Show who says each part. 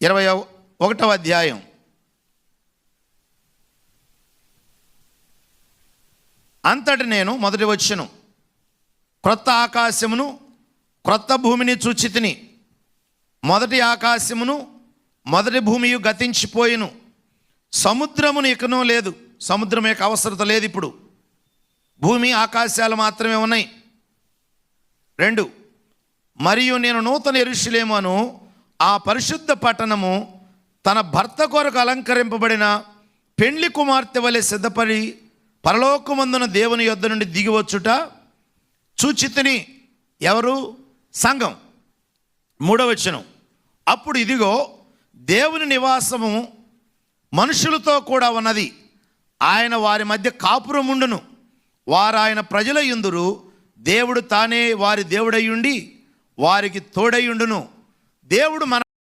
Speaker 1: 21వ అధ్యాయం. అంతటి నేను మొదటి వచ్చును, క్రొత్త ఆకాశమును క్రొత్త భూమిని చూచితిని. మొదటి ఆకాశమును మొదటి భూమియు గతించిపోయిను, సముద్రమును ఇకనూ లేదు. సముద్రం యొక్క అవసరత లేదు ఇప్పుడు, భూమి ఆకాశాలు మాత్రమే ఉన్నాయి. 2, మరియు నేను నూతన యెరూషలేమును ఆ పరిశుద్ధ పట్టణము తన భర్త కొరకు అలంకరింపబడిన పెండ్లి కుమార్తె వలె సిద్ధపడి పరలోకమందున దేవుని యొద్ద నుండి దిగివచ్చుట చూచితిని. ఎవరు? సంఘం. 3వ వచనం. అప్పుడు ఇదిగో దేవుని నివాసము మనుషులతో కూడా ఉన్నది, ఆయన వారి మధ్య కాపురముండును, వారు ఆయన ప్రజల యుందురు, దేవుడు తానే వారి దేవుడయ్యుండి వారికి తోడయ్యుండును. దేవుడు మన